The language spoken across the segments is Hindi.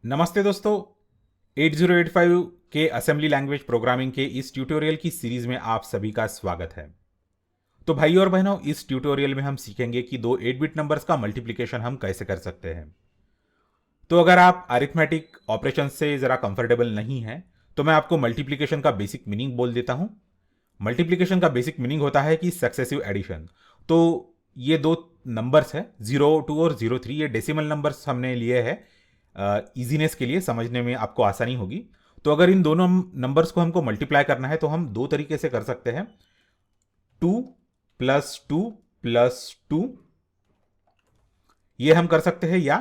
नमस्ते दोस्तों। 8085 के असेंबली लैंग्वेज प्रोग्रामिंग के इस ट्यूटोरियल की सीरीज में आप सभी का स्वागत है। तो भाई और बहनों, इस ट्यूटोरियल में हम सीखेंगे कि दो 8 बिट नंबर्स का मल्टीप्लिकेशन हम कैसे कर सकते हैं। तो अगर आप अरिथमेटिक ऑपरेशन से ज़रा कंफर्टेबल नहीं हैं तो मैं आपको मल्टीप्लिकेशन का बेसिक मीनिंग बोल देता हूं। मल्टीप्लिकेशन का बेसिक मीनिंग होता है कि सक्सेसिव एडिशन। तो ये दो नंबर्स है 02 और 03, ये डेसिमल नंबर्स हमने लिए हैं इजीनेस के लिए, समझने में आपको आसानी होगी। तो अगर इन दोनों नंबर्स को हमको मल्टीप्लाई करना है तो हम दो तरीके से कर सकते हैं। 2 + 2 + 2 ये हम कर सकते हैं, या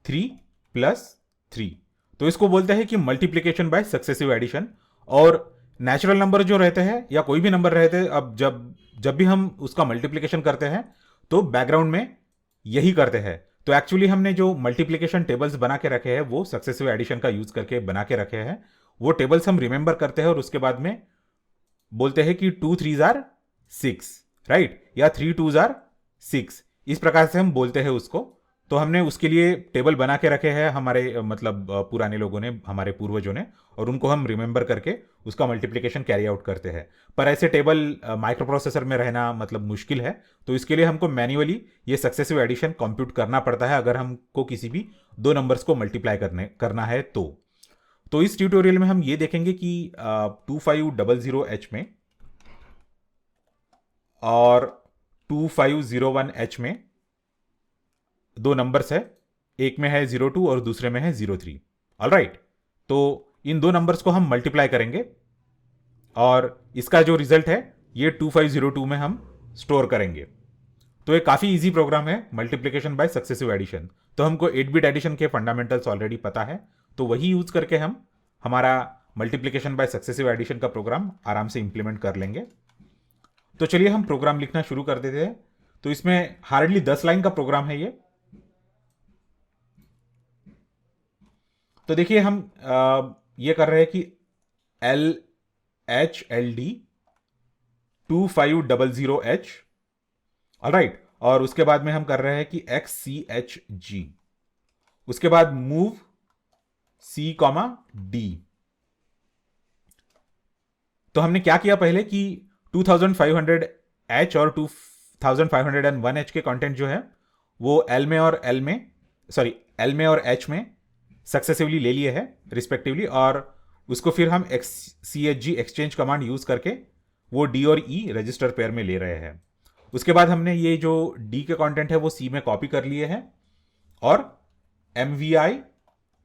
3 + 3। तो इसको बोलते हैं कि मल्टीप्लीकेशन बाय सक्सेसिव एडिशन। और नेचुरल नंबर जो रहते हैं या कोई भी नंबर रहते हैं, अब जब जब भी हम उसका मल्टीप्लीकेशन करते हैं तो बैकग्राउंड में यही करते हैं। तो एक्चुअली हमने जो मल्टीप्लीकेशन टेबल्स बना के रखे हैं वो सक्सेसिव एडिशन का यूज करके बना के रखे हैं। वो टेबल्स हम रिमेंबर करते हैं और उसके बाद में बोलते हैं कि 2 3 = 6, राइट, या 3 2 = 6, इस प्रकार से हम बोलते हैं उसको। तो हमने उसके लिए टेबल बना के रखे हैं हमारे मतलब पुराने लोगों ने, हमारे पूर्वजों ने, और उनको हम रिमेंबर करके उसका मल्टीप्लिकेशन कैरी आउट करते हैं। पर ऐसे टेबल माइक्रो प्रोसेसर में रहना मतलब मुश्किल है। तो इसके लिए हमको मैन्युअली ये सक्सेसिव एडिशन कंप्यूट करना पड़ता है अगर हमको किसी भी दो नंबर्स को मल्टीप्लाई करना है तो इस ट्यूटोरियल में हम ये देखेंगे कि 2500H में और 2501H में दो नंबर्स है। एक में है 02 और दूसरे में है 03। ऑलराइट, तो इन दो नंबर्स को हम मल्टीप्लाई करेंगे और इसका जो रिजल्ट है ये 2502 में हम स्टोर करेंगे। तो ये काफ़ी इजी प्रोग्राम है, मल्टीप्लिकेशन बाय सक्सेसिव एडिशन। तो हमको 8 बिट एडिशन के फंडामेंटल्स ऑलरेडी पता है, तो वही यूज करके हम हमारा मल्टीप्लिकेशन बाय सक्सेसिव एडिशन का प्रोग्राम आराम से इंप्लीमेंट कर लेंगे। तो चलिए हम प्रोग्राम लिखना शुरू कर देते हैं। तो इसमें हार्डली 10 लाइन का प्रोग्राम है ये। तो देखिए हम ये कर रहे हैं कि LHLD 2500H, ऑलराइट, और उसके बाद में हम कर रहे हैं कि XCHG, उसके बाद मूव C, तो हमने क्या किया पहले कि 2500H और 2501H के कंटेंट जो है वो L में और H में सक्सेसिवली ले लिए हैं रिस्पेक्टिवली, और उसको फिर हम CHG एक्सचेंज कमांड यूज करके वो D और E रजिस्टर पेयर में ले रहे हैं। उसके बाद हमने ये जो D के कंटेंट है वो C में कॉपी कर लिए हैं और MVI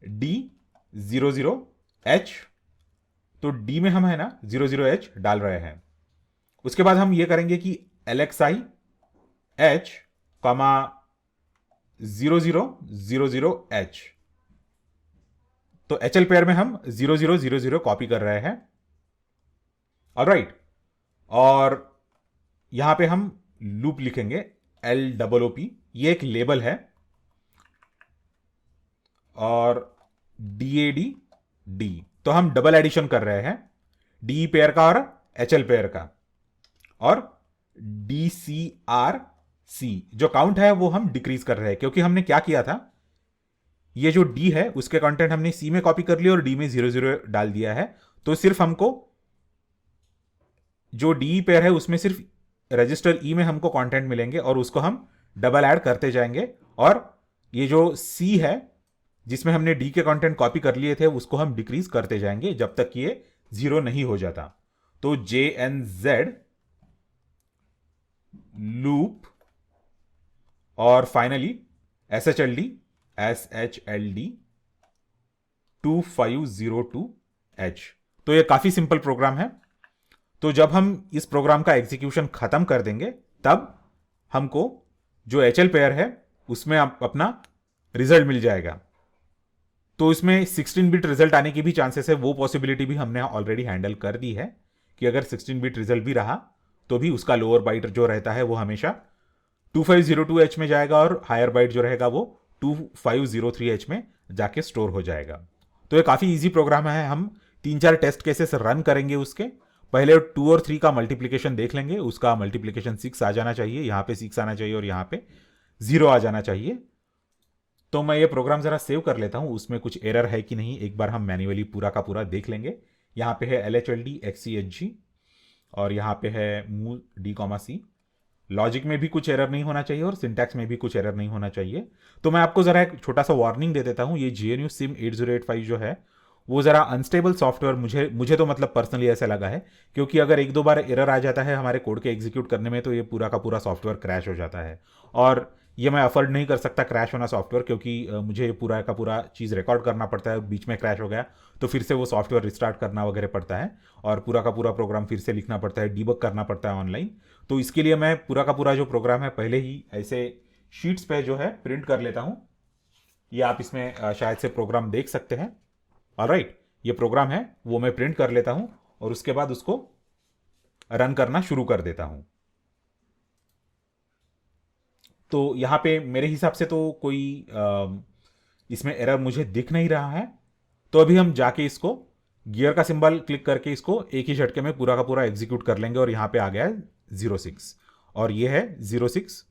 D00H, तो D में हम है ना 00H डाल रहे हैं। उसके बाद हम ये करेंगे कि LXI H, 0000H, तो HL पेयर में हम 0000 कॉपी कर रहे हैं। ऑलराइट, और यहां पे हम लूप लिखेंगे LOOP, ये एक लेबल है, और DAD, तो हम डबल एडिशन कर रहे हैं DE पेयर का और HL पेयर का, और DCRC जो काउंट है वो हम डिक्रीज कर रहे हैं, क्योंकि हमने क्या किया था, ये जो D है उसके कंटेंट हमने C में कॉपी कर लिया और D में 00 डाल दिया है। तो सिर्फ हमको जो DE पेयर है उसमें सिर्फ रजिस्टर E में हमको कंटेंट मिलेंगे और उसको हम डबल ऐड करते जाएंगे, और ये जो C है जिसमें हमने D के कंटेंट कॉपी कर लिए थे उसको हम डिक्रीज करते जाएंगे जब तक कि ये 0 नहीं हो जाता। तो JNZ लूप, और फाइनली SHLD 2502H। तो ये काफी सिंपल प्रोग्राम है। तो जब हम इस प्रोग्राम का एग्जीक्यूशन खत्म कर देंगे तब हमको जो HL पेयर है उसमें अपना रिजल्ट मिल जाएगा। तो इसमें 16 बिट रिजल्ट आने की भी चांसेस है, वो पॉसिबिलिटी भी हमने ऑलरेडी हैंडल कर दी है कि अगर 16 बिट रिजल्ट भी रहा तो भी उसका लोअर बाइट जो रहता है वो हमेशा 2502H में जाएगा और हायर बाइट जो रहेगा वो 2503H में जाके स्टोर हो जाएगा। तो ये काफ़ी इजी प्रोग्राम है। हम 3 4 टेस्ट केसेस रन करेंगे उसके। पहले 2 और 3 का मल्टीप्लिकेशन देख लेंगे, उसका मल्टीप्लिकेशन 6 आ जाना चाहिए, यहाँ पे 6 आना चाहिए और यहाँ पे 0 आ जाना चाहिए। तो मैं ये प्रोग्राम ज़रा सेव कर लेता हूँ, उसमें कुछ एरर है कि नहीं एक बार हम मैन्युअली पूरा का पूरा देख लेंगे। यहाँ पे है LHLD XCHG और यहाँ पे है मूव D, लॉजिक में भी कुछ एरर नहीं होना चाहिए और सिंटैक्स में भी कुछ एरर नहीं होना चाहिए। तो मैं आपको ज़रा एक छोटा सा वार्निंग दे देता हूँ, ये GNU सिम 8085 जो है वो ज़रा अनस्टेबल सॉफ्टवेयर मुझे तो मतलब पर्सनली ऐसा लगा है, क्योंकि अगर एक दो बार एरर आ जाता है हमारे कोड के एग्जीक्यूट करने में तो ये पूरा का पूरा सॉफ्टवेयर क्रैश हो जाता है। और ये मैं अफोर्ड नहीं कर सकता क्रैश होना सॉफ्टवेयर, क्योंकि मुझे पूरा का पूरा चीज़ रिकॉर्ड करना पड़ता है, बीच में क्रैश हो गया तो फिर से वो सॉफ्टवेयर रिस्टार्ट करना वगैरह पड़ता है और पूरा का पूरा प्रोग्राम फिर से लिखना पड़ता है, डीबग करना पड़ता है ऑनलाइन। तो इसके लिए मैं पूरा का पूरा जो प्रोग्राम है पहले ही ऐसे शीट्स पे जो है प्रिंट कर लेता हूँ। ये आप इसमें शायद से प्रोग्राम देख सकते हैं। ऑलराइट, ये प्रोग्राम है वो मैं प्रिंट कर लेता हूँ और उसके बाद उसको रन करना शुरू कर देता हूँ। तो यहाँ पे मेरे हिसाब से तो कोई इसमें एरर मुझे दिख नहीं रहा है। तो अभी हम जाके इसको गियर का सिंबल क्लिक करके इसको एक ही झटके में पूरा का पूरा एग्जीक्यूट कर लेंगे और यहाँ पे आ गया है 06 और ये है 06,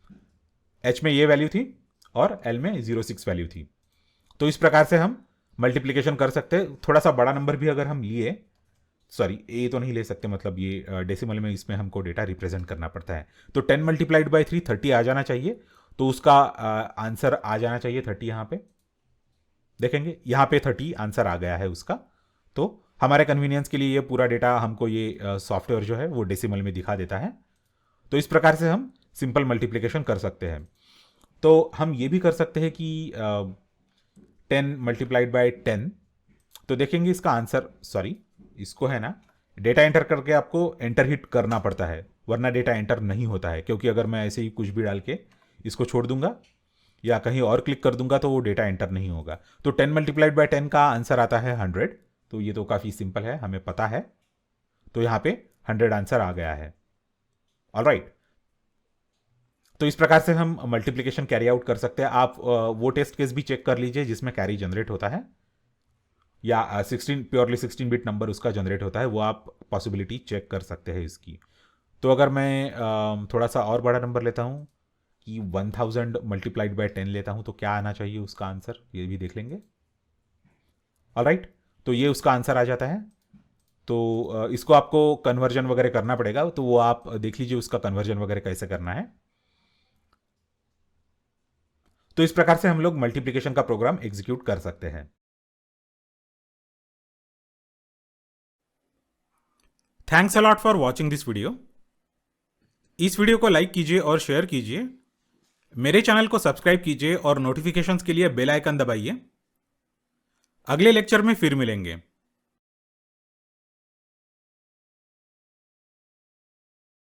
H में ये वैल्यू थी और L में 06 वैल्यू थी। तो इस प्रकार से हम मल्टीप्लिकेशन कर सकते हैं। थोड़ा सा बड़ा नंबर भी अगर हम लिए, सॉरी ए तो नहीं ले सकते, मतलब ये डेसिमल में इसमें हमको डेटा रिप्रेजेंट करना पड़ता है। तो 10 मल्टीप्लाइड बाई 3 30 आ जाना चाहिए, तो उसका आंसर आ जाना चाहिए 30। यहाँ पे देखेंगे यहाँ पे 30 आंसर आ गया है उसका। तो हमारे कन्वीनियंस के लिए ये पूरा डेटा हमको ये सॉफ्टवेयर जो है वो डेसिमल में दिखा देता है। तो इस प्रकार से हम सिंपल मल्टीप्लिकेशन कर सकते हैं। तो हम ये भी कर सकते हैं कि 10 मल्टीप्लाइड बाई 10, तो देखेंगे इसका आंसर, सॉरी इसको है ना डेटा एंटर करके आपको एंटर हिट करना पड़ता है, वरना डेटा एंटर नहीं होता है। क्योंकि अगर मैं ऐसे ही कुछ भी डाल के इसको छोड़ दूंगा या कहीं और क्लिक कर दूंगा तो वो डेटा एंटर नहीं होगा। तो 10 मल्टीप्लाइड बाई 10 का आंसर आता है 100। तो ये तो काफ़ी सिंपल है, हमें पता है। तो यहाँ पे 100 आंसर आ गया है। ऑलराइट, तो इस प्रकार से हम मल्टीप्लिकेशन कैरी आउट कर सकते हैं। आप वो टेस्ट केस भी चेक कर लीजिए जिसमें कैरी जनरेट होता है या 16 प्योरली 16 बिट नंबर उसका जनरेट होता है, वो आप पॉसिबिलिटी चेक कर सकते हैं इसकी। तो अगर मैं थोड़ा सा और बड़ा नंबर लेता हूँ कि 1000 मल्टीप्लाइड बाय 10 लेता हूँ तो क्या आना चाहिए उसका आंसर, ये भी देख लेंगे। ऑलराइट, तो ये उसका आंसर आ जाता है। तो इसको आपको कन्वर्जन वगैरह करना पड़ेगा, तो वो आप देख लीजिए उसका कन्वर्जन वगैरह कैसे करना है। तो इस प्रकार से हम लोग मल्टीप्लिकेशन का प्रोग्राम एग्जीक्यूट कर सकते हैं। Thanks a lot for watching this video. इस वीडियो को लाइक कीजिए और शेयर कीजिए। मेरे चैनल को सब्सक्राइब कीजिए और नोटिफिकेशंस के लिए बेल आइकन दबाइए। अगले लेक्चर में फिर मिलेंगे।